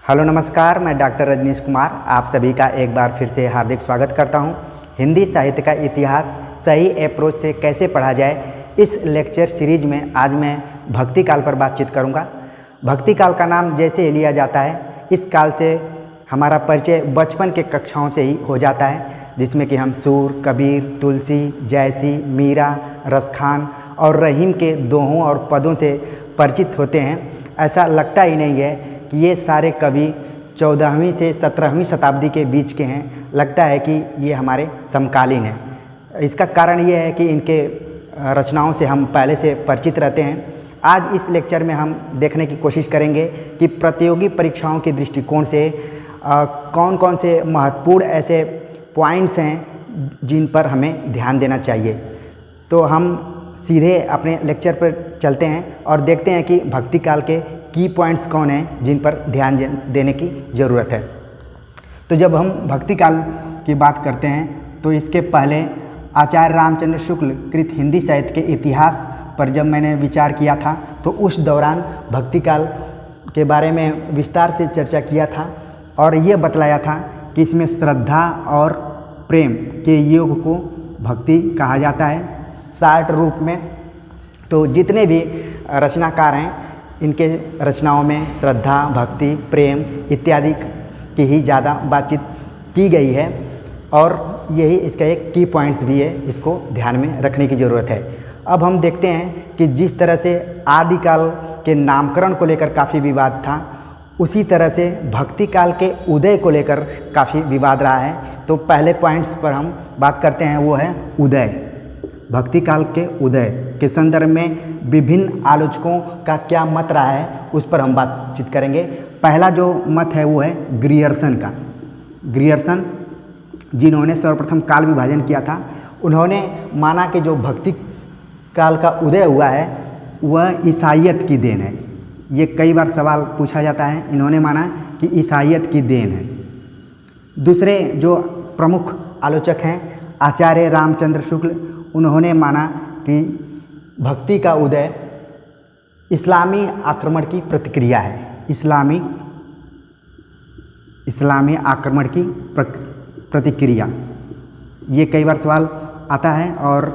Hello नमस्कार, मैं doctor Rajneesh Kumar आप सभी का एक बार फिर से हार्दिक स्वागत करता हूं। हिंदी साहित्य का इतिहास सही अप्रोच से कैसे पढ़ा जाए, इस लेक्चर सीरीज में आज मैं भक्ति काल पर बातचीत करूंगा। भक्ति काल का नाम जैसे ही लिया जाता है, इस काल से हमारा परिचय बचपन के कक्षाओं से ही हो जाता है, जिसमें कि हम सूर, कबीर, तुलसी, जैसी, मीरा, रसखान और रहीम के दोहों और पदों से परिचित होते हैं। ऐसा लगता ही नहीं है कि ये सारे कवि 14वीं से 17वीं शताब्दी के बीच के हैं। लगता है कि ये हमारे समकालीन हैं। इसका कारण ये है कि इनके रचनाओं से हम पहले से परिचित रहते हैं। आज इस लेक्चर में हम देखने की कोशिश करेंगे कि प्रतियोगी परीक्षाओं के दृष्टिकोण से कौन कौन से महत्वपूर्ण ऐसे पॉइंट्स हैं जिन पर हमें ध्यान देना चाहिए। तो हम सीधे अपने लेक्चर पर चलते हैं और देखते हैं कि भक्ति काल के की पॉइंट्स कौन हैं जिन पर ध्यान देने की ज़रूरत है। तो जब हम भक्ति काल की बात करते हैं तो इसके पहले आचार्य रामचंद्र शुक्ल कृत हिंदी साहित्य के इतिहास पर जब मैंने विचार किया था तो उस दौरान भक्ति काल के बारे में विस्तार से चर्चा किया था और ये बतलाया था कि इसमें श्रद्धा और प्रेम के योग को भक्ति कहा जाता है। शार्ट रूप में तो जितने भी रचनाकार हैं इनके रचनाओं में श्रद्धा, भक्ति, प्रेम इत्यादि की ही ज़्यादा बातचीत की गई है और यही इसका एक की पॉइंट्स भी है, इसको ध्यान में रखने की ज़रूरत है। अब हम देखते हैं कि जिस तरह से आदिकाल के नामकरण को लेकर काफ़ी विवाद था, उसी तरह से भक्ति काल के उदय को लेकर काफ़ी विवाद रहा है। तो पहले पॉइंट्स पर हम बात करते हैं, वो है उदय। भक्ति काल के उदय के संदर्भ में विभिन्न आलोचकों का क्या मत रहा है, उस पर हम बातचीत करेंगे। पहला जो मत है वो है ग्रियर्सन का। ग्रियर्सन जिन्होंने सर्वप्रथम काल विभाजन किया था, उन्होंने माना कि जो भक्ति काल का उदय हुआ है वह ईसाइयत की देन है। ये कई बार सवाल पूछा जाता है। इन्होंने माना कि ईसाइयत की देन है। दूसरे जो प्रमुख आलोचक हैं आचार्य रामचंद्र शुक्ल, उन्होंने माना कि भक्ति का उदय इस्लामी आक्रमण की प्रतिक्रिया है। इस्लामी आक्रमण की प्रतिक्रिया, ये कई बार सवाल आता है। और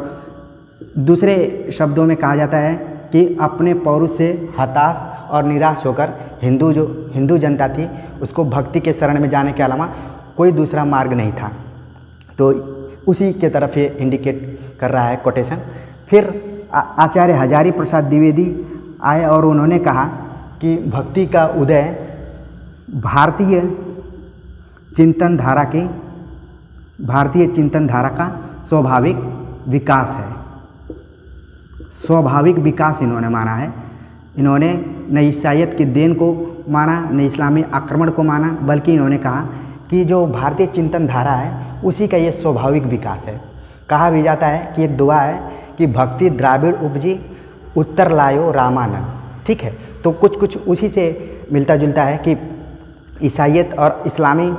दूसरे शब्दों में कहा जाता है कि अपने पौरुष से हताश और निराश होकर हिंदू जनता थी, उसको भक्ति के शरण में जाने के अलावा कोई दूसरा मार्ग नहीं था। तो उसी के तरफ ये इंडिकेट कर रहा है कोटेशन। फिर आचार्य हजारी प्रसाद द्विवेदी आए और उन्होंने कहा कि भक्ति का उदय भारतीय चिंतन धारा का स्वाभाविक विकास है। स्वाभाविक विकास इन्होंने माना है। इन्होंने न ईसाइयत की देन को माना, न इस्लामी आक्रमण को माना, बल्कि इन्होंने कहा कि जो भारतीय चिंतन धारा है उसी का ये स्वाभाविक विकास है। कहा भी जाता है कि एक दुआ है कि भक्ति द्राविड़ उपजी उत्तर लायो रामानंद। ठीक है, तो कुछ उसी से मिलता जुलता है कि ईसाइयत और इस्लामी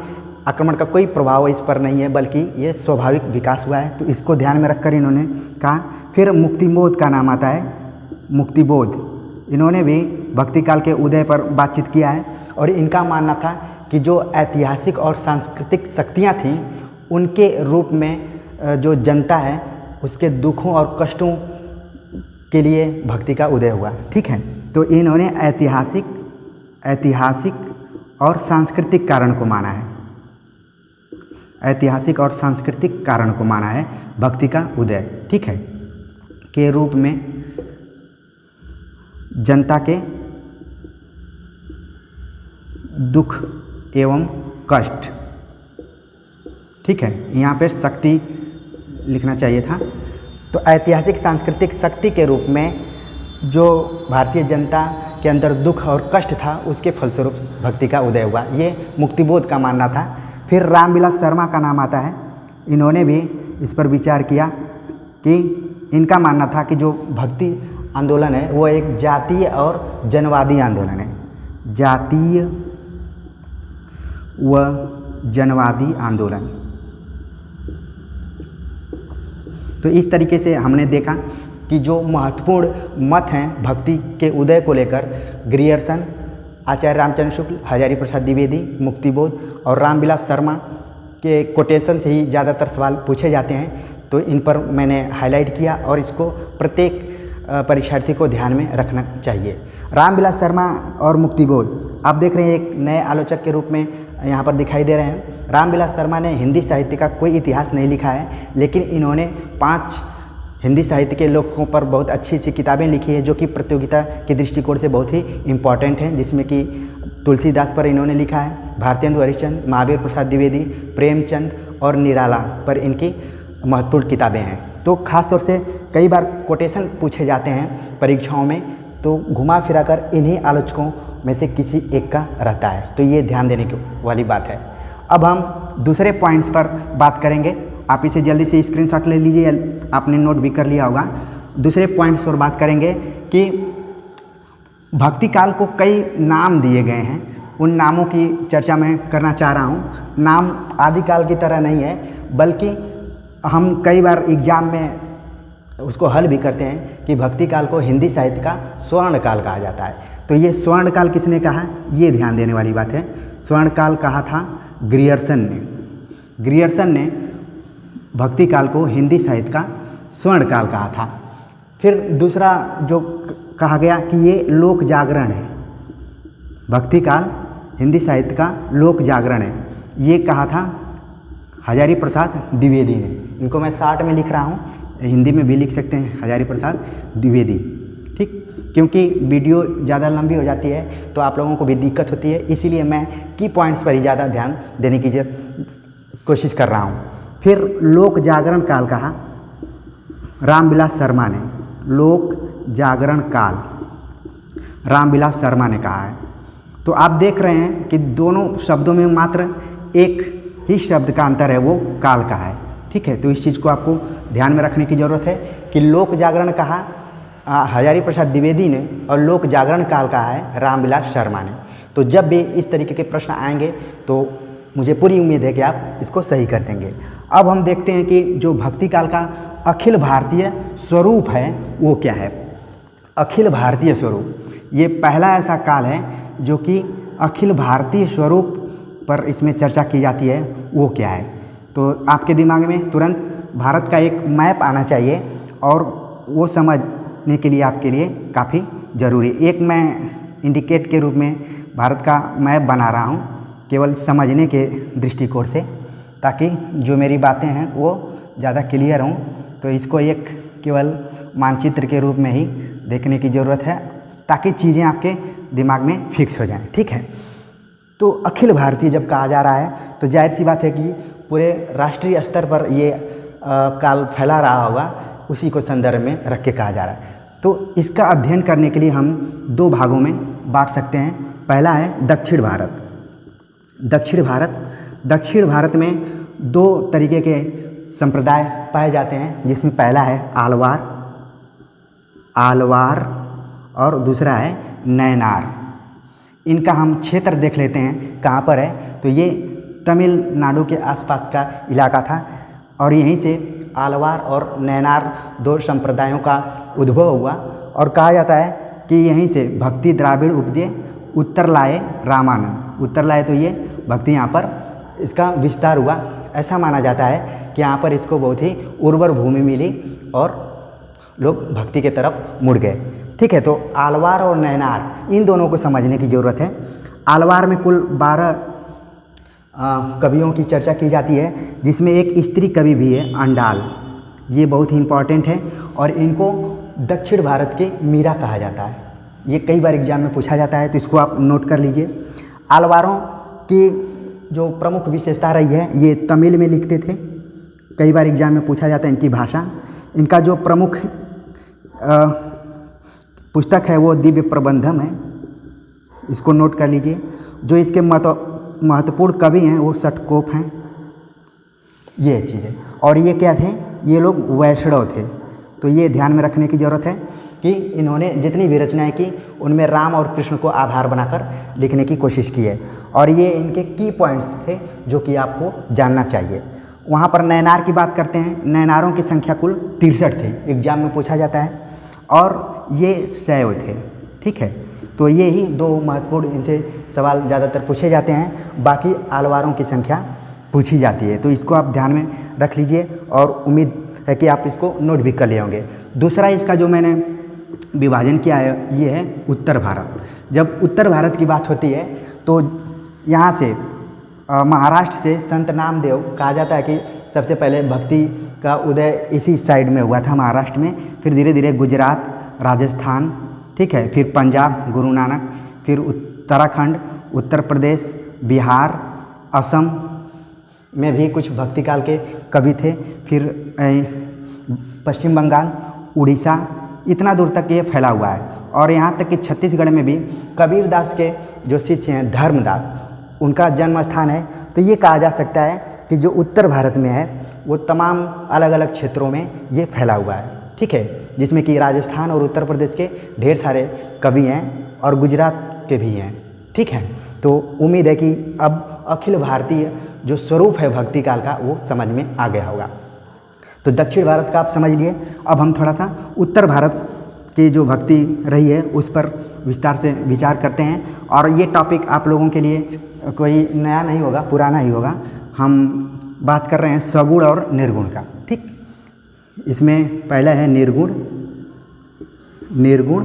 आक्रमण का कोई प्रभाव इस पर नहीं है, बल्कि ये स्वाभाविक विकास हुआ है। तो इसको ध्यान में रखकर इन्होंने कहा। फिर मुक्तिबोध का नाम आता है, मुक्तिबोध। इन्होंने भी भक्ति काल के उदय पर बातचीत किया है और इनका मानना था कि जो ऐतिहासिक और सांस्कृतिक शक्तियाँ थीं, उनके रूप में जो जनता है उसके दुखों और कष्टों के लिए भक्ति का उदय हुआ। ठीक है, तो इन्होंने ऐतिहासिक और सांस्कृतिक कारण को माना है। ऐतिहासिक और सांस्कृतिक कारण को माना है भक्ति का उदय। ठीक है, के रूप में जनता के दुख एवं कष्ट। ठीक है, यहाँ पर शक्ति लिखना चाहिए था। तो ऐतिहासिक सांस्कृतिक शक्ति के रूप में जो भारतीय जनता के अंदर दुख और कष्ट था, उसके फलस्वरूप भक्ति का उदय हुआ, ये मुक्तिबोध का मानना था। फिर रामविलास शर्मा का नाम आता है। इन्होंने भी इस पर विचार किया कि इनका मानना था कि जो भक्ति आंदोलन है वो एक जातीय और जनवादी आंदोलन है। जातीय व जनवादी आंदोलन। तो इस तरीके से हमने देखा कि जो महत्वपूर्ण मत हैं भक्ति के उदय को लेकर, ग्रियर्सन, आचार्य रामचंद्र शुक्ल, हजारी प्रसाद द्विवेदी, मुक्तिबोध और रामविलास शर्मा के कोटेशन से ही ज़्यादातर सवाल पूछे जाते हैं, तो इन पर मैंने हाईलाइट किया और इसको प्रत्येक परीक्षार्थी को ध्यान में रखना चाहिए। रामविलास शर्मा और मुक्तिबोध आप देख रहे हैं एक नए आलोचक के रूप में यहाँ पर दिखाई दे रहे हैं। रामविलास शर्मा ने हिंदी साहित्य का कोई इतिहास नहीं लिखा है, लेकिन इन्होंने 5 हिंदी साहित्य के लेखकों पर बहुत अच्छी अच्छी किताबें लिखी है जो कि प्रतियोगिता के दृष्टिकोण से बहुत ही इम्पॉर्टेंट हैं, जिसमें कि तुलसीदास पर इन्होंने लिखा है, भारतेंदु हरिश्चंद्र, महावीर प्रसाद द्विवेदी, प्रेमचंद और निराला पर इनकी महत्वपूर्ण किताबें हैं। तो ख़ास तौर से कई बार कोटेशन पूछे जाते हैं परीक्षाओं में, तो घुमा फिरा कर इन्हीं आलोचकों में से किसी एक का रहता है, तो ये ध्यान देने की वाली बात है। अब हम दूसरे पॉइंट्स पर बात करेंगे। आप इसे जल्दी से स्क्रीनशॉट ले लीजिए, आपने नोट भी कर लिया होगा। दूसरे पॉइंट्स पर बात करेंगे कि भक्ति काल को कई नाम दिए गए हैं, उन नामों की चर्चा मैं करना चाह रहा हूँ। नाम आदिकाल की तरह नहीं है, बल्कि हम कई बार एग्ज़ाम में उसको हल भी करते हैं कि भक्ति काल को हिंदी साहित्य का स्वर्ण काल कहा जाता है। तो ये स्वर्ण काल किसने कहा, ये ध्यान देने वाली बात है। स्वर्ण काल कहा था ग्रियर्सन ने। ग्रियर्सन ने भक्ति काल को हिंदी साहित्य का स्वर्ण काल कहा था। फिर दूसरा जो कहा गया कि ये लोक जागरण है, भक्ति काल हिंदी साहित्य का लोक जागरण है, ये कहा था हजारी प्रसाद द्विवेदी ने। इनको मैं शॉर्ट में लिख रहा हूँ, हिंदी में भी लिख सकते हैं हजारी प्रसाद द्विवेदी, ठीक, क्योंकि वीडियो ज़्यादा लंबी हो जाती है तो आप लोगों को भी दिक्कत होती है, इसीलिए मैं की पॉइंट्स पर ही ज़्यादा ध्यान देने की कोशिश कर रहा हूँ। फिर लोक जागरण काल कहा रामविलास शर्मा ने, लोक जागरण काल रामविलास शर्मा ने कहा है। तो आप देख रहे हैं कि दोनों शब्दों में मात्र एक ही शब्द का अंतर है, वो काल का है, ठीक है। तो इस चीज़ को आपको ध्यान में रखने की ज़रूरत है कि लोक जागरण कहा हजारी प्रसाद द्विवेदी ने और लोक जागरण काल कहा है रामविलास शर्मा ने। तो जब भी इस तरीके के प्रश्न आएंगे तो मुझे पूरी उम्मीद है कि आप इसको सही कर देंगे। अब हम देखते हैं कि जो भक्ति काल का अखिल भारतीय स्वरूप है वो क्या है। अखिल भारतीय स्वरूप, ये पहला ऐसा काल है जो कि अखिल भारतीय स्वरूप पर इसमें चर्चा की जाती है, वो क्या है। तो आपके दिमाग में तुरंत भारत का एक मैप आना चाहिए और वो समझने के लिए आपके लिए काफ़ी ज़रूरी। एक मैं इंडिकेट के रूप में भारत का मैप बना रहा हूँ केवल समझने के दृष्टिकोण से, ताकि जो मेरी बातें हैं वो ज़्यादा क्लियर हों। तो इसको एक केवल मानचित्र के रूप में ही देखने की ज़रूरत है ताकि चीज़ें आपके दिमाग में फिक्स हो जाएं, ठीक है। तो अखिल भारतीय जब कहा जा रहा है तो जाहिर सी बात है कि पूरे राष्ट्रीय स्तर पर ये काल फैला रहा होगा, उसी को संदर्भ में रख के कहा जा रहा है। तो इसका अध्ययन करने के लिए हम 2 भागों में बांट सकते हैं। पहला है दक्षिण भारत। दक्षिण भारत में 2 तरीके के संप्रदाय पाए जाते हैं, जिसमें पहला है आलवार और दूसरा है नैनार। इनका हम क्षेत्र देख लेते हैं कहाँ पर है। तो ये तमिलनाडु के आसपास का इलाका था और यहीं से आलवार और नैनार 2 संप्रदायों का उद्भव हुआ और कहा जाता है कि यहीं से भक्ति द्राविड़ उपजे उत्तर लाए रामानंद। उत्तर लाए तो ये भक्ति यहाँ पर इसका विस्तार हुआ। ऐसा माना जाता है कि यहाँ पर इसको बहुत ही उर्वर भूमि मिली और लोग भक्ति के तरफ मुड़ गए, ठीक है। तो आलवार और नैनार इन दोनों को समझने की ज़रूरत है। आलवार में कुल 12 कवियों की चर्चा की जाती है, जिसमें एक स्त्री कवि भी है अंडाल। ये बहुत ही इम्पॉर्टेंट है और इनको दक्षिण भारत के मीरा कहा जाता है। ये कई बार एग्जाम में पूछा जाता है, तो इसको आप नोट कर लीजिए। आलवारों की जो प्रमुख विशेषता रही है, ये तमिल में लिखते थे। कई बार एग्जाम में पूछा जाता है इनकी भाषा। इनका जो प्रमुख पुस्तक है वो दिव्य प्रबंधम है, इसको नोट कर लीजिए। जो इसके महत्वपूर्ण कवि हैं वो षटकोप हैं, ये चीज़ें। और ये क्या थे, ये लोग वैष्णव थे। तो ये ध्यान में रखने की ज़रूरत है कि इन्होंने जितनी भी रचनाएं की उनमें राम और कृष्ण को आधार बनाकर लिखने की कोशिश की है और ये इनके की पॉइंट्स थे जो कि आपको जानना चाहिए। वहाँ पर नैनार की बात करते हैं। नैनारों की संख्या कुल 63 थी, एग्जाम में पूछा जाता है, और ये शैव थे, ठीक है। तो ये ही दो महत्वपूर्ण इनसे सवाल ज़्यादातर पूछे जाते हैं, बाकी आलवारों की संख्या पूछी जाती है। तो इसको आप ध्यान में रख लीजिए और उम्मीद है कि आप इसको नोट भी कर लिए होंगे। दूसरा इसका जो मैंने विभाजन किया है ये है उत्तर भारत। जब उत्तर भारत की बात होती है तो यहाँ से महाराष्ट्र से संत नामदेव कहा जाता है कि सबसे पहले भक्ति का उदय इसी साइड में हुआ था, महाराष्ट्र में। फिर धीरे धीरे गुजरात, राजस्थान, ठीक है, फिर पंजाब गुरु नानक, फिर उत्तराखंड, उत्तर प्रदेश, बिहार, असम में भी कुछ भक्ति काल के कवि थे, फिर पश्चिम बंगाल, उड़ीसा, इतना दूर तक ये फैला हुआ है। और यहाँ तक कि छत्तीसगढ़ में भी कबीर दास के जो शिष्य हैं धर्मदास, उनका जन्म स्थान है। तो ये कहा जा सकता है कि जो उत्तर भारत में है वो तमाम अलग अलग क्षेत्रों में ये फैला हुआ है, ठीक है, जिसमें कि राजस्थान और उत्तर प्रदेश के ढेर सारे कवि हैं और गुजरात के भी हैं, ठीक है। तो उम्मीद है कि अब अखिल भारतीय जो स्वरूप है भक्ति काल का वो समझ में आ गया होगा। तो दक्षिण भारत का आप समझ लिए। अब हम थोड़ा सा उत्तर भारत की जो भक्ति रही है उस पर विस्तार से विचार करते हैं। और ये टॉपिक आप लोगों के लिए कोई नया नहीं होगा, पुराना ही होगा। हम बात कर रहे हैं सगुण और निर्गुण का, ठीक। इसमें पहला है निर्गुण, निर्गुण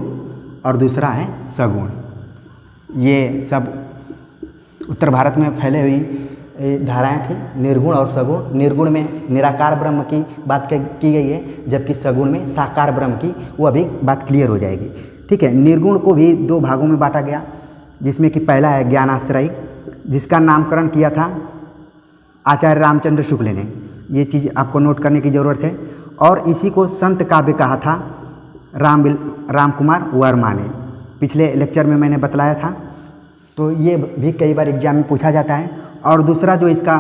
और दूसरा है सगुण। ये सब उत्तर भारत में फैले हुई धाराएं थी, निर्गुण और सगुण। निर्गुण में निराकार ब्रह्म की बात की गई है, जबकि सगुण में साकार ब्रह्म की, वो अभी बात क्लियर हो जाएगी, ठीक है। निर्गुण को भी दो भागों में बांटा गया, जिसमें कि पहला है ज्ञानाश्रयी, जिसका नामकरण किया था आचार्य रामचंद्र शुक्ल ने। ये चीज़ आपको नोट करने की ज़रूरत है। और इसी को संत काव्य कहा था राम कुमार वर्मा ने। पिछले लेक्चर में मैंने बतलाया था, तो ये भी कई बार एग्जाम में पूछा जाता है। और दूसरा जो इसका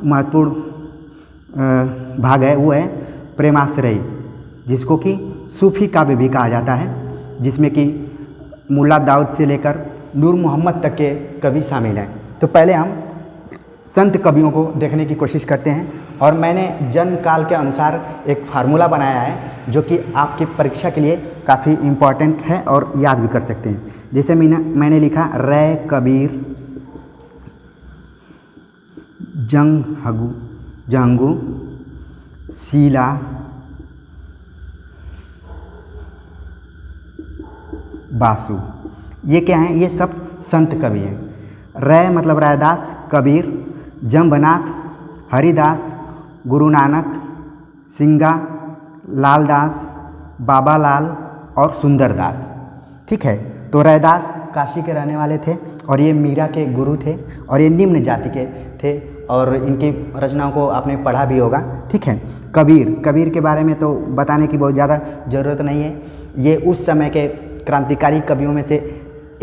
महत्वपूर्ण भाग है वो है प्रेमाश्रयी, जिसको कि सूफी काव्य भी कहा जाता है, जिसमें कि मुल्ला दाऊद से लेकर नूर मोहम्मद तक के कवि शामिल हैं। तो पहले हम संत कवियों को देखने की कोशिश करते हैं। और मैंने जन्म काल के अनुसार एक फार्मूला बनाया है जो कि आपकी परीक्षा के लिए काफ़ी इम्पॉर्टेंट है और याद भी कर सकते हैं। जैसे मैंने लिखा रै कबीर जंगू शीला बासु, ये क्या हैं? ये सब संत कवि हैं। रै मतलब रैदास, कबीर, जम्बनाथ, हरिदास, गुरु नानक, सिंगा, लालदास, बाबा लाल और सुंदरदास, ठीक है। तो रैदास काशी के रहने वाले थे और ये मीरा के गुरु थे और ये निम्न जाति के थे और इनकी रचनाओं को आपने पढ़ा भी होगा, ठीक है। कबीर के बारे में तो बताने की बहुत ज़्यादा ज़रूरत नहीं है। ये उस समय के क्रांतिकारी कवियों में से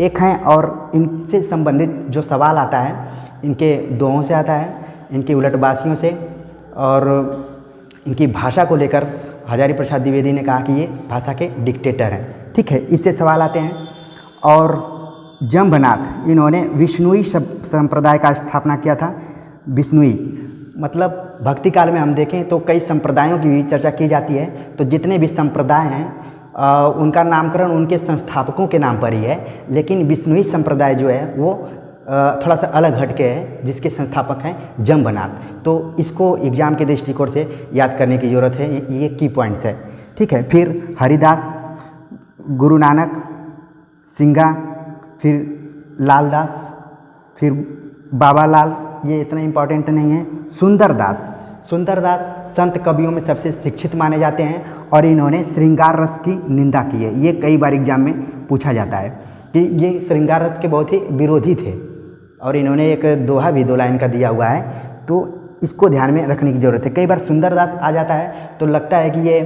एक हैं और इनसे संबंधित जो सवाल आता है इनके दोहों से आता है, इनकी उलटबाजियों से, और इनकी भाषा को लेकर हजारी प्रसाद द्विवेदी ने कहा कि ये भाषा के डिक्टेटर हैं, ठीक है। इससे सवाल आते हैं। और जम्बनाथ, इन्होंने विष्णुई संप्रदाय का स्थापना किया था। विष्णुई मतलब भक्ति काल में हम देखें तो कई संप्रदायों की भी चर्चा की जाती है। तो जितने भी संप्रदाय हैं उनका नामकरण उनके संस्थापकों के नाम पर ही है, लेकिन विष्णुई संप्रदाय जो है वो थोड़ा सा अलग हटके है, जिसके संस्थापक हैं जम्बनाथ। तो इसको एग्जाम के दृष्टिकोण से याद करने की ज़रूरत है, ये की पॉइंट्स है, ठीक है। फिर हरिदास, गुरु नानक, सिंगा, फिर लालदास, फिर बाबा लाल, ये इतना इम्पॉर्टेंट नहीं है। सुंदरदास संत कवियों में सबसे शिक्षित माने जाते हैं और इन्होंने श्रृंगार रस की निंदा की है। ये कई बार एग्जाम में पूछा जाता है कि ये श्रृंगार रस के बहुत ही विरोधी थे और इन्होंने एक दोहा भी 2 लाइन का दिया हुआ है, तो इसको ध्यान में रखने की ज़रूरत है। कई बार सुंदरदास आ जाता है तो लगता है कि ये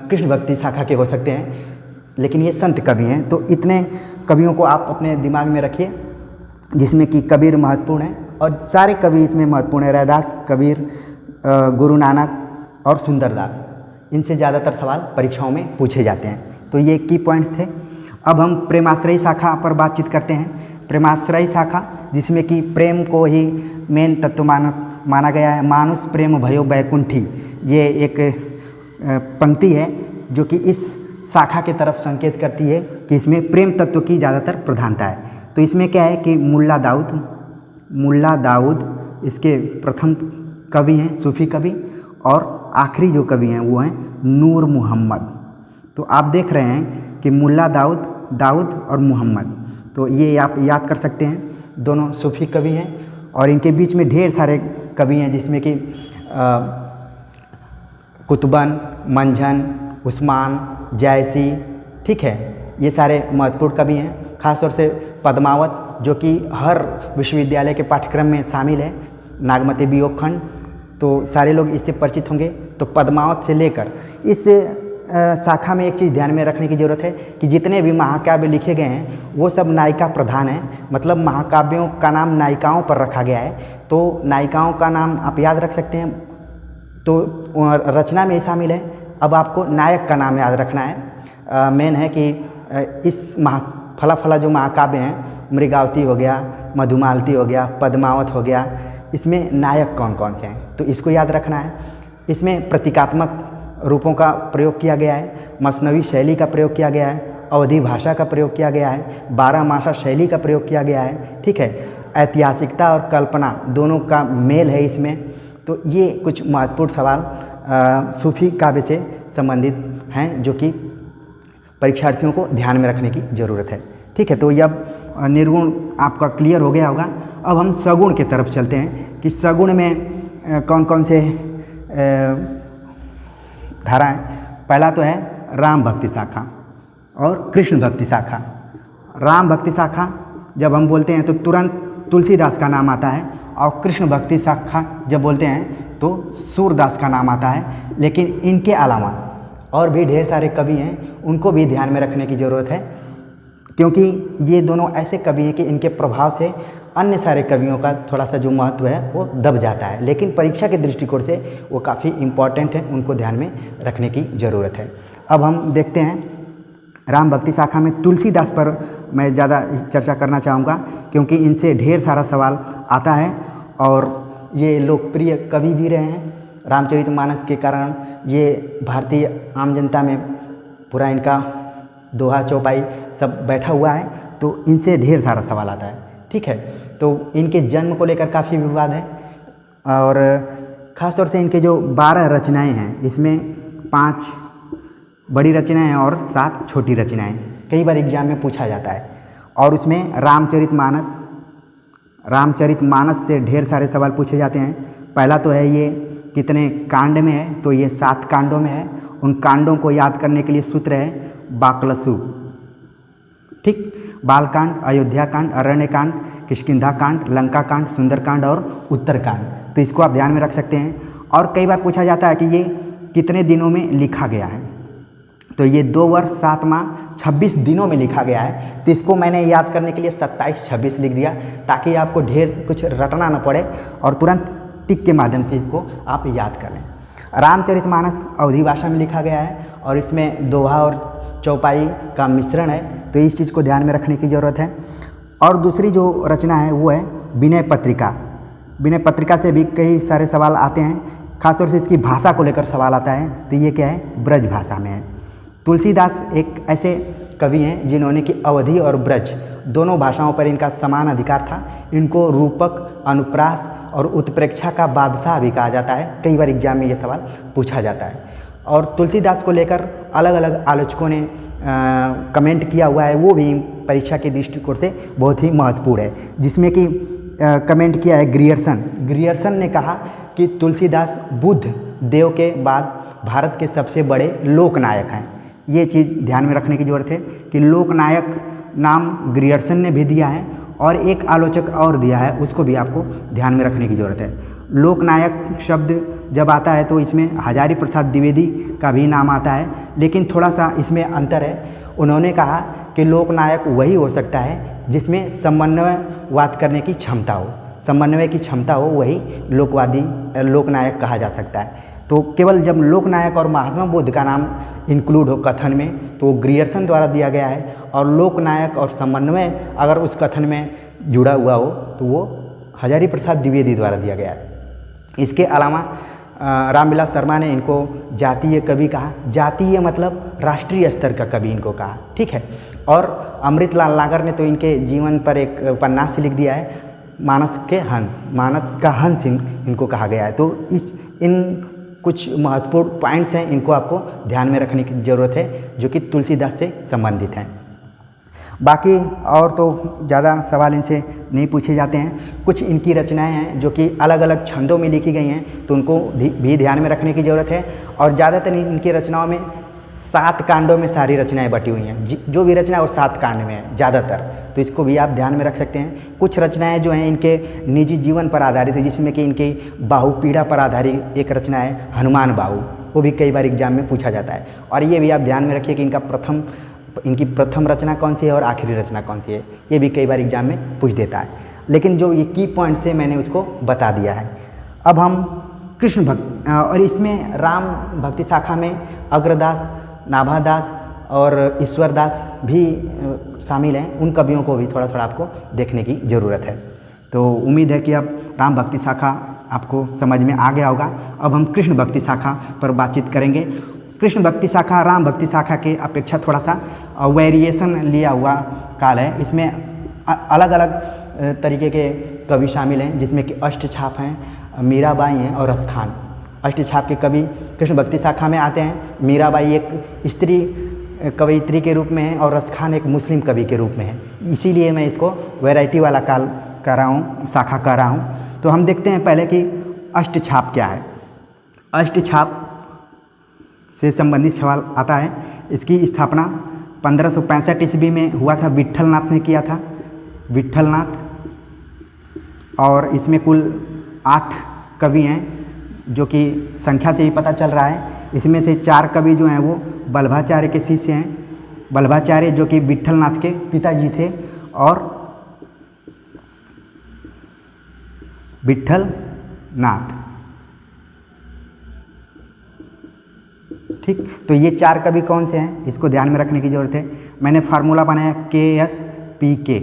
कृष्ण भक्ति शाखा के हो सकते हैं, लेकिन ये संत कवि हैं। तो इतने कवियों को आप अपने दिमाग में रखिए, जिसमें कि कबीर महत्वपूर्ण है और सारे कवि इसमें महत्वपूर्ण है। रैदास, कबीर, गुरु नानक और सुंदरदास, इनसे ज़्यादातर सवाल परीक्षाओं में पूछे जाते हैं। तो ये की पॉइंट्स थे। अब हम प्रेमाश्रयी शाखा पर बातचीत करते हैं। प्रेमाश्रयी शाखा, जिसमें कि प्रेम को ही मेन तत्व माना गया है। मानुष प्रेम भयो बैकुंठी, ये एक पंक्ति है जो कि इस शाखा की तरफ संकेत करती है कि इसमें प्रेम तत्व की ज़्यादातर प्रधानता है। तो इसमें क्या है कि मुल्ला दाऊद इसके प्रथम कवि हैं, सूफ़ी कवि, और आखिरी जो कवि हैं वो हैं नूर मोहम्मद। तो आप देख रहे हैं कि मुल्ला दाऊद और मोहम्मद, तो ये आप याद कर सकते हैं, दोनों सूफ़ी कवि हैं और इनके बीच में ढेर सारे कवि हैं जिसमें कि कुतुबन, मंझन, उस्मान, जायसी, ठीक है, ये सारे महत्वपूर्ण कवि हैं। खासतौर से पद्मावत जो कि हर विश्वविद्यालय के पाठ्यक्रम में शामिल है, नागमती वियोग खंड, तो सारे लोग इससे परिचित होंगे। तो पद्मावत से लेकर इस शाखा में एक चीज़ ध्यान में रखने की ज़रूरत है कि जितने भी महाकाव्य लिखे गए हैं वो सब नायिका प्रधान हैं, मतलब महाकाव्यों का नाम नायिकाओं पर रखा गया है। तो नायिकाओं का नाम आप याद रख सकते हैं, तो रचना में शामिल है। अब आपको नायक का नाम याद रखना है। मेन है कि इस फला जो महाकाव्य हैं, मृगावती हो गया, मधुमालती हो गया, पद्मावत हो गया, इसमें नायक कौन कौन से हैं, तो इसको याद रखना है। इसमें प्रतीकात्मक रूपों का प्रयोग किया गया है, मसनवी शैली का प्रयोग किया गया है, अवधी भाषा का प्रयोग किया गया है, 12 मासा शैली का प्रयोग किया गया है, ठीक है। ऐतिहासिकता और कल्पना दोनों का मेल है इसमें। तो ये कुछ महत्वपूर्ण सवाल सूफी काव्य से संबंधित हैं जो कि परीक्षार्थियों को ध्यान में रखने की ज़रूरत है, ठीक है। तो ये अब निर्गुण आपका क्लियर हो गया होगा। अब हम सगुण की तरफ चलते हैं कि सगुण में कौन कौन से धाराएं। पहला तो है राम भक्ति शाखा और कृष्ण भक्ति शाखा। राम भक्ति शाखा जब हम बोलते हैं तो तुरंत तुलसीदास का नाम आता है, और कृष्ण भक्ति शाखा जब बोलते हैं तो सूरदास का नाम आता है। लेकिन इनके अलावा और भी ढेर सारे कवि हैं, उनको भी ध्यान में रखने की ज़रूरत है, क्योंकि ये दोनों ऐसे कवि हैं कि इनके प्रभाव से अन्य सारे कवियों का थोड़ा सा जो महत्व है वो दब जाता है, लेकिन परीक्षा के दृष्टिकोण से वो काफ़ी इम्पॉर्टेंट है, उनको ध्यान में रखने की ज़रूरत है। अब हम देखते हैं राम भक्ति शाखा में तुलसीदास पर मैं ज़्यादा चर्चा करना चाहूँगा, क्योंकि इनसे ढेर सारा सवाल आता है और ये लोकप्रिय कवि भी रहे हैं। रामचरितमानस के कारण ये भारतीय आम जनता में पूरा इनका दोहा चौपाई सब बैठा हुआ है, तो इनसे ढेर सारा सवाल आता है, ठीक है। तो इनके जन्म को लेकर काफ़ी विवाद है, और ख़ास तौर से इनके जो 12 रचनाएं हैं, इसमें 5 बड़ी रचनाएं हैं और 7 छोटी रचनाएं, कई बार एग्जाम में पूछा जाता है। और उसमें रामचरितमानस से ढेर सारे सवाल पूछे जाते हैं। पहला तो है ये कितने कांड में है, तो ये 7 कांडों में है। उन कांडों को याद करने के लिए सूत्र है बाकलसु, ठीक। बालकांड, अयोध्या कांड, अरण्य कांड, किष्किंधा कांड, लंका कांड, सुंदरकांड और उत्तरकांड, तो इसको आप ध्यान में रख सकते हैं। और कई बार पूछा जाता है कि ये कितने दिनों में लिखा गया है, तो ये 2 वर्ष 7 माह 26 दिनों में लिखा गया है। तो इसको मैंने याद करने के लिए 27-26 लिख दिया, ताकि आपको ढेर कुछ रटना न पड़े और तुरंत टिक के माध्यम से इसको आप याद कर लें। रामचरितमानस अवधी भाषा में लिखा गया है और इसमें दोहा और चौपाई का मिश्रण है, तो इस चीज़ को ध्यान में रखने की ज़रूरत है। और दूसरी जो रचना है वो है विनय पत्रिका। विनय पत्रिका से भी कई सारे सवाल आते हैं, खासतौर से इसकी भाषा को लेकर सवाल आता है, तो ये क्या है, ब्रज भाषा में है। तुलसीदास एक ऐसे कवि हैं जिन्होंने कि अवधी और ब्रज दोनों भाषाओं पर इनका समान अधिकार था। इनको रूपक, अनुप्रास और उत्प्रेक्षा का बादशाह भी कहा जाता है, कई बार एग्जाम में ये सवाल पूछा जाता है। और तुलसीदास को लेकर अलग अलग आलोचकों ने कमेंट किया हुआ है, वो भी परीक्षा के दृष्टिकोण से बहुत ही महत्वपूर्ण है, जिसमें कि कमेंट किया है ग्रियर्सन ने कहा कि तुलसीदास बुद्ध देव के बाद भारत के सबसे बड़े लोकनायक हैं। ये चीज़ ध्यान में रखने की ज़रूरत है कि लोकनायक नाम ग्रियर्सन ने भी दिया है, और एक आलोचक और दिया है, उसको भी आपको ध्यान में रखने की ज़रूरत है। लोकनायक शब्द जब आता है तो इसमें हजारी प्रसाद द्विवेदी का भी नाम आता है, लेकिन थोड़ा सा इसमें अंतर है। उन्होंने कहा कि लोकनायक वही हो सकता है जिसमें समन्वयवाद करने की क्षमता हो, समन्वय की क्षमता हो, वही लोकनायक कहा जा सकता है। तो केवल जब लोकनायक और महात्मा बुद्ध का नाम इंक्लूड हो कथन में, तो वो ग्रियर्सन द्वारा दिया गया है, और लोकनायक और समन्वय अगर उस कथन में जुड़ा हुआ हो तो वो हजारी प्रसाद द्विवेदी द्वारा दिया गया है। इसके अलावा रामविलास शर्मा ने इनको जातीय कवि कहा। जातीय मतलब राष्ट्रीय स्तर का कवि इनको कहा, ठीक है। और अमृतलाल नागर ने तो इनके जीवन पर एक उपन्यास लिख दिया है, मानस के हंस, मानस का हंस इनको कहा गया है। तो इन कुछ महत्वपूर्ण पॉइंट्स हैं, इनको आपको ध्यान में रखने की ज़रूरत है, जो कि तुलसीदास से संबंधित हैं। बाकी और तो ज़्यादा सवाल इनसे नहीं पूछे जाते हैं। कुछ इनकी रचनाएं हैं जो कि अलग अलग छंदों में लिखी गई हैं, तो उनको भी ध्यान में रखने की ज़रूरत है। और ज़्यादातर इनकी रचनाओं में 7 कांडों में सारी रचनाएं बटी हुई हैं। जो भी रचना है वो 7 कांड में है ज़्यादातर, तो इसको भी आप ध्यान में रख सकते हैं। कुछ रचनाएं जो हैं इनके निजी जीवन पर आधारित है, जिसमें कि इनकी बाहुपीड़ा पर आधारित एक रचना है हनुमान बाहु, वो भी कई बार एग्जाम में पूछा जाता है। और ये भी आप ध्यान में रखिए कि इनकी प्रथम रचना कौन सी है और आखिरी रचना कौन सी है, ये भी कई बार एग्जाम में पूछ देता है। लेकिन जो ये की पॉइंट से मैंने उसको बता दिया है। अब हम कृष्ण भक्त, और इसमें राम भक्ति शाखा में अग्रदास, नाभादास और ईश्वरदास भी शामिल हैं। उन कवियों को भी थोड़ा थोड़ा आपको देखने की ज़रूरत है। तो उम्मीद है कि अब राम भक्ति शाखा आपको समझ में आ गया होगा। अब हम कृष्ण भक्ति शाखा पर बातचीत करेंगे। कृष्ण भक्ति शाखा राम भक्ति शाखा के अपेक्षा थोड़ा सा वेरिएशन लिया हुआ काल है। इसमें अलग अलग तरीके के कवि शामिल हैं, जिसमें कि अष्टछाप हैं, मीराबाई हैं और रसखान। अष्टछाप के कवि कृष्ण भक्ति शाखा में आते हैं। मीराबाई एक स्त्री कवयित्री के रूप में है और रसखान एक मुस्लिम कवि के रूप में है, इसीलिए मैं इसको वैरायटी वाला काल कर रहा हूँ, शाखा कर रहा हूँ। तो हम देखते हैं पहले कि अष्टछाप क्या है। अष्टछाप से संबंधित सवाल आता है। इसकी स्थापना 1565 ईस्वी में हुआ था, विट्ठलनाथ ने किया था, विट्ठलनाथ। और इसमें कुल 8 कवि हैं, जो कि संख्या से ही पता चल रहा है। इसमें से 4 कवि जो हैं वो वल्लभाचार्य के शिष्य हैं। वल्लभाचार्य जो कि विट्ठलनाथ के पिताजी थे, और विट्ठलनाथ, ठीक। तो ये 4 कवि कौन से हैं, इसको ध्यान में रखने की ज़रूरत है। मैंने फार्मूला बनाया KSPK,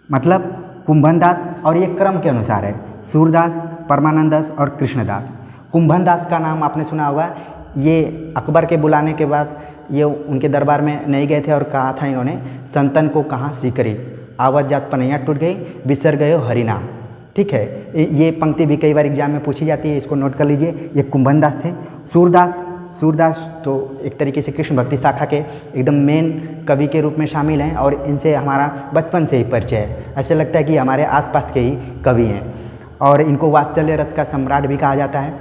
मतलब कुंभनदास, और ये क्रम के अनुसार है, सूरदास, परमानंददास और कृष्णदास। कुंभनदास का नाम आपने सुना होगा। ये अकबर के बुलाने के बाद ये उनके दरबार में नहीं गए थे और कहा था इन्होंने, संतन को कहाँ सीकरी, आवत जात पनैया टूट गई, बिसर गए हरिनाम, ठीक है। ये पंक्ति भी कई बार एग्जाम में पूछी जाती है, इसको नोट कर लीजिए। ये कुंभनदास थे। सूरदास तो एक तरीके से कृष्ण भक्ति शाखा के एकदम मेन कवि के रूप में शामिल हैं, और इनसे हमारा बचपन से ही परिचय है। ऐसा लगता है कि हमारे आसपास के ही कवि हैं। और इनको वात्सल्य रस का सम्राट भी कहा जाता है।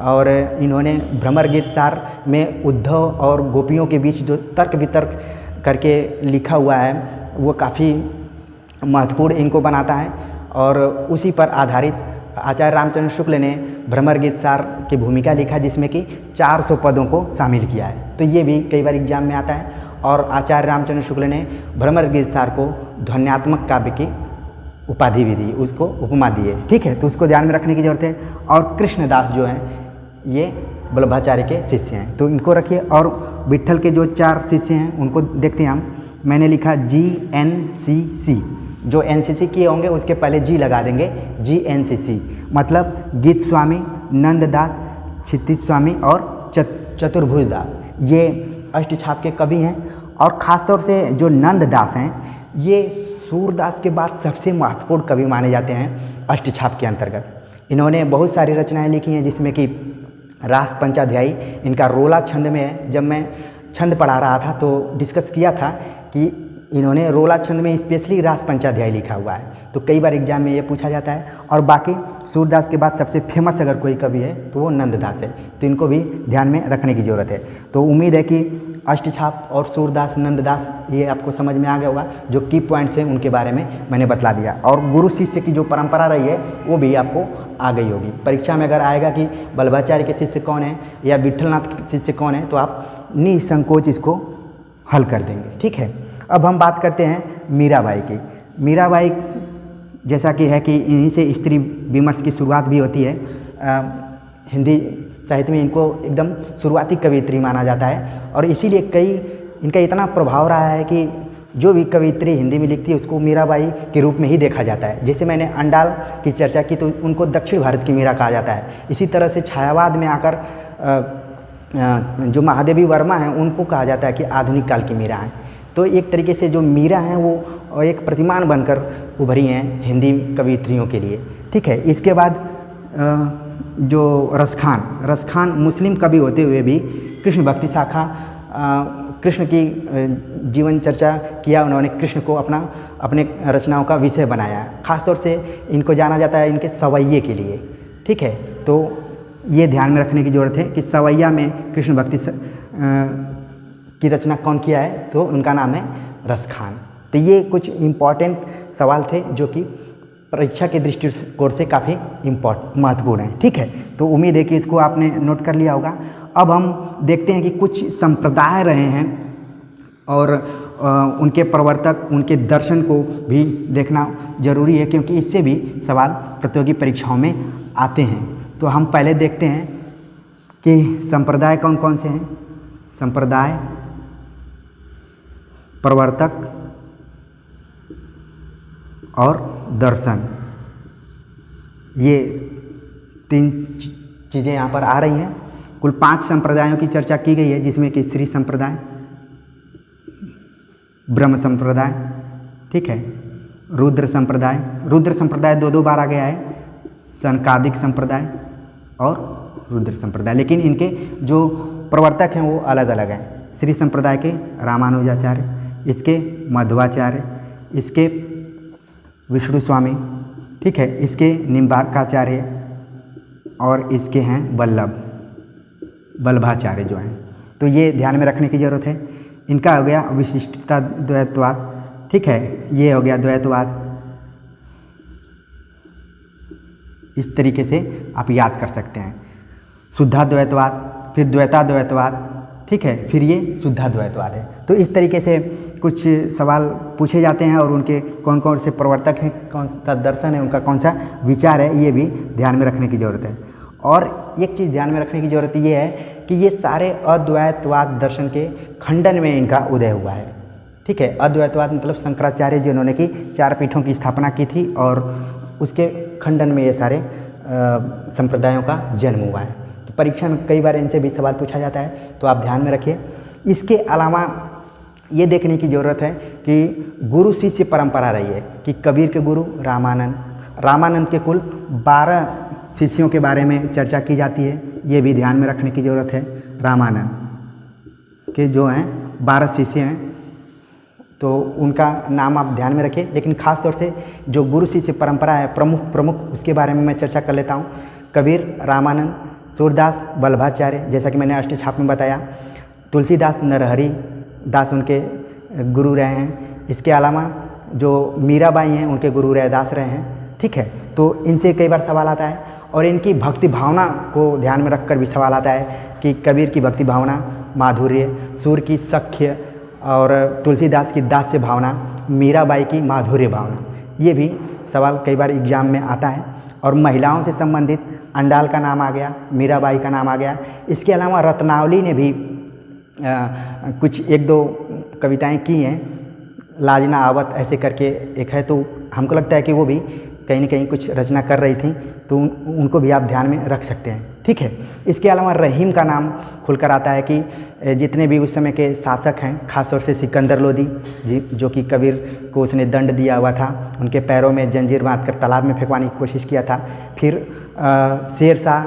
और इन्होंने भ्रमर गीत सार में उद्धव और गोपियों के बीच जो तर्क वितर्क करके लिखा हुआ है, वो काफ़ी महत्वपूर्ण इनको बनाता है। और उसी पर आधारित आचार्य रामचंद्र शुक्ल ने भ्रमर गीत सार की भूमिका लिखा, जिसमें कि 400 पदों को शामिल किया है। तो ये भी कई बार एग्जाम में आता है। और आचार्य रामचंद्र शुक्ल ने भ्रमर गीत सार को ध्वन्यात्मक काव्य की उपाधि भी दी, उसको उपमा दी है, ठीक है। तो उसको ध्यान में रखने की जरूरत है। और कृष्णदास जो हैं ये वल्लभाचार्य के शिष्य हैं, तो इनको रखिए। और विट्ठल के जो 4 शिष्य हैं उनको देखते हैं हम। मैंने लिखा GNCC, जो NCC किए होंगे उसके पहले G लगा देंगे, GNCC मतलब गीत स्वामी, नंददास, क्षितिज स्वामी और चतुर्भुज दास। ये अष्टछाप के कवि हैं। और ख़ासतौर से जो नंददास हैं, ये सूरदास के बाद सबसे महत्वपूर्ण कवि माने जाते हैं अष्टछाप के अंतर्गत। इन्होंने बहुत सारी रचनाएं लिखी हैं, जिसमें कि रास पंचाध्यायी इनका रोला छंद में है। जब मैं छंद पढ़ा रहा था तो डिस्कस किया था कि इन्होंने रोला छंद में स्पेशली रास पंचाध्याय लिखा हुआ है, तो कई बार एग्जाम में ये पूछा जाता है। और बाकी सूरदास के बाद सबसे फेमस अगर कोई कवि है तो वो नंददास है, तो इनको भी ध्यान में रखने की ज़रूरत है। तो उम्मीद है कि अष्टछाप और सूरदास, नंददास ये आपको समझ में आ गया होगा। जो की पॉइंट्स हैं उनके बारे में मैंने बतला दिया। और गुरु शिष्य की जो परंपरा रही है वो भी आपको आ गई होगी। परीक्षा में अगर आएगा कि वल्लभाचार्य के शिष्य कौन है या विट्ठलनाथ के शिष्य कौन है, तो आप निसंकोच इसको हल कर देंगे, ठीक है। अब हम बात करते हैं मीराबाई की। मीराबाई जैसा कि है कि इन्हीं से स्त्री विमर्श की शुरुआत भी होती है। हिंदी साहित्य में इनको एकदम शुरुआती कवियत्री माना जाता है, और इसीलिए इनका इतना प्रभाव रहा है कि जो भी कवियत्री हिंदी में लिखती है उसको मीराबाई के रूप में ही देखा जाता है। जैसे मैंने अंडाल की चर्चा की तो उनको दक्षिण भारत की मीरा कहा जाता है। इसी तरह से छायावाद में आकर जो महादेवी वर्मा हैं उनको कहा जाता है कि आधुनिक काल की मीरा हैं। तो एक तरीके से जो मीरा हैं वो एक प्रतिमान बनकर उभरी हैं हिंदी कवियत्रियों के लिए। ठीक है, इसके बाद जो रसखान मुस्लिम कवि होते हुए भी कृष्ण भक्ति शाखा कृष्ण की जीवन चर्चा किया उन्होंने, कृष्ण को अपने रचनाओं का विषय बनाया। ख़ासतौर से इनको जाना जाता है इनके सवैये के लिए। ठीक है, तो ये ध्यान में रखने की ज़रूरत है कि सवैया में कृष्ण भक्ति की रचना कौन किया है, तो उनका नाम है रसखान। तो ये कुछ इम्पॉर्टेंट सवाल थे जो कि परीक्षा के दृष्टिकोण से काफ़ी महत्वपूर्ण है। ठीक है, तो उम्मीद है कि इसको आपने नोट कर लिया होगा। अब हम देखते हैं कि कुछ संप्रदाय रहे हैं और उनके प्रवर्तक, उनके दर्शन को भी देखना जरूरी है, क्योंकि इससे भी सवाल प्रतियोगी परीक्षाओं में आते हैं। तो हम पहले देखते हैं कि संप्रदाय कौन कौन से हैं। संप्रदाय, प्रवर्तक और दर्शन, ये 3 चीज़ें यहाँ पर आ रही हैं। कुल 5 संप्रदायों की चर्चा की गई है, जिसमें कि श्री संप्रदाय, ब्रह्म संप्रदाय, ठीक है, रुद्र संप्रदाय 2-2 बार आ गया है, सनकादिक संप्रदाय और रुद्र संप्रदाय। लेकिन इनके जो प्रवर्तक हैं वो अलग अलग हैं। श्री संप्रदाय के रामानुजाचार्य, इसके मध्वाचार्य, इसके विष्णु स्वामी, ठीक है, इसके निम्बार्काचार्य और इसके हैं वल्लभाचार्य जो हैं। तो ये ध्यान में रखने की ज़रूरत है। इनका हो गया विशिष्टता द्वैतवाद, ठीक है, ये हो गया द्वैतवाद। इस तरीके से आप याद कर सकते हैं। शुद्धाद्वैतवाद, फिर द्वैताद्वैतवाद, ठीक है, फिर ये शुद्धाद्वैतवाद है। तो इस तरीके से कुछ सवाल पूछे जाते हैं और उनके कौन कौन से प्रवर्तक हैं, कौन सा दर्शन है, उनका कौन सा विचार है, ये भी ध्यान में रखने की ज़रूरत है। और एक चीज़ ध्यान में रखने की ज़रूरत ये है कि ये सारे अद्वैतवाद दर्शन के खंडन में इनका उदय हुआ है। ठीक है, अद्वैतवाद मतलब शंकराचार्य जिन्होंने की 4 पीठों की स्थापना की थी और उसके खंडन में ये सारे संप्रदायों का जन्म हुआ है। तो परीक्षा में कई बार इनसे भी सवाल पूछा जाता है, तो आप ध्यान में रखिए। इसके अलावा ये देखने की ज़रूरत है कि गुरु शिष्य परंपरा रही है कि कबीर के गुरु रामानंद के कुल 12 शिष्यों के बारे में चर्चा की जाती है। ये भी ध्यान में रखने की ज़रूरत है। रामानंद के जो हैं 12 शिष्य हैं, तो उनका नाम आप ध्यान में रखिए। लेकिन ख़ास तौर से जो गुरु शिष्य परंपरा है प्रमुख उसके बारे में मैं चर्चा कर लेता हूँ। कबीर, रामानंद, सूरदास, वल्लभाचार्य, जैसा कि मैंने अष्टछाप में बताया। तुलसीदास, नरहरि दास उनके गुरु रहे हैं। इसके अलावा जो मीराबाई हैं उनके गुरु रैदास रहे हैं। ठीक है, तो इनसे कई बार सवाल आता है। और इनकी भक्ति भावना को ध्यान में रखकर भी सवाल आता है कि कबीर की भक्ति भावना माधुर्य, सूर की सख्य और तुलसीदास की दास्य भावना, मीराबाई की माधुर्य भावना, ये भी सवाल कई बार एग्जाम में आता है। और महिलाओं से संबंधित अंडाल का नाम आ गया, मीराबाई का नाम आ गया। इसके अलावा रत्नावली ने भी कुछ 1-2 कविताएं की हैं, लाजना आवत ऐसे करके एक है, तो हमको लगता है कि वो भी कहीं न कहीं कुछ रचना कर रही थी, तो उनको भी आप ध्यान में रख सकते हैं। ठीक है, इसके अलावा रहीम का नाम खुलकर आता है कि जितने भी उस समय के शासक हैं, खासतौर से सिकंदर लोदी जी, जो कि कबीर को उसने दंड दिया हुआ था, उनके पैरों में जंजीर बांधकर तालाब में फेंकवाने की कोशिश किया था। फिर शेर शाह,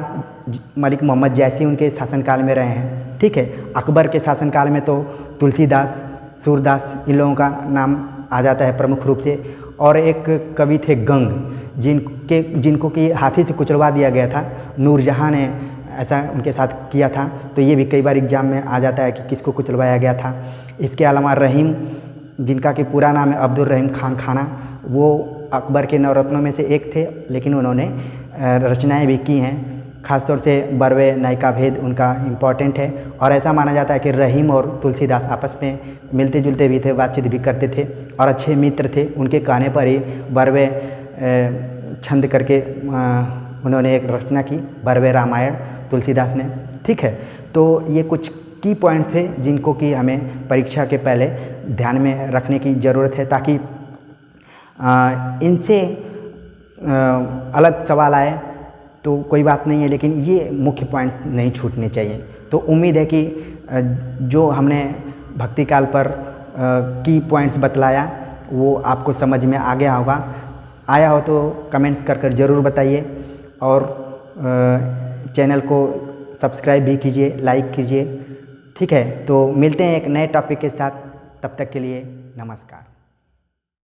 मलिक मोहम्मद जैसी उनके शासनकाल में रहे हैं। ठीक है, अकबर के शासनकाल में तो तुलसीदास, सूरदास, इन लोगों का नाम आ जाता है प्रमुख रूप से। और एक कवि थे गंग, जिनको कि हाथी से कुचलवा दिया गया था, नूरजहाँ ने ऐसा उनके साथ किया था। तो ये भी कई बार एग्जाम में आ जाता है कि किसको कुचलवाया गया था। इसके अलावा रहीम, जिनका कि पूरा नाम है अब्दुल रहीम खान खाना, वो अकबर के नवरत्नों में से एक थे, लेकिन उन्होंने रचनाएं भी की हैं। खासतौर से बरवे नायिका भेद उनका इम्पॉर्टेंट है। और ऐसा माना जाता है कि रहीम और तुलसीदास आपस में मिलते जुलते भी थे, बातचीत भी करते थे और अच्छे मित्र थे। उनके कहने पर ही बरवे छंद करके उन्होंने एक रचना की, बरवे रामायण, तुलसीदास ने। ठीक है, तो ये कुछ की पॉइंट्स थे जिनको कि हमें परीक्षा के पहले ध्यान में रखने की ज़रूरत है, ताकि इनसे अलग सवाल आए तो कोई बात नहीं है, लेकिन ये मुख्य पॉइंट्स नहीं छूटने चाहिए। तो उम्मीद है कि जो हमने भक्ति काल पर की पॉइंट्स बतलाया वो आपको समझ में आ गया होगा। आया हो तो कमेंट्स कर ज़रूर बताइए, और चैनल को सब्सक्राइब भी कीजिए, लाइक कीजिए। ठीक है, तो मिलते हैं एक नए टॉपिक के साथ, तब तक के लिए नमस्कार।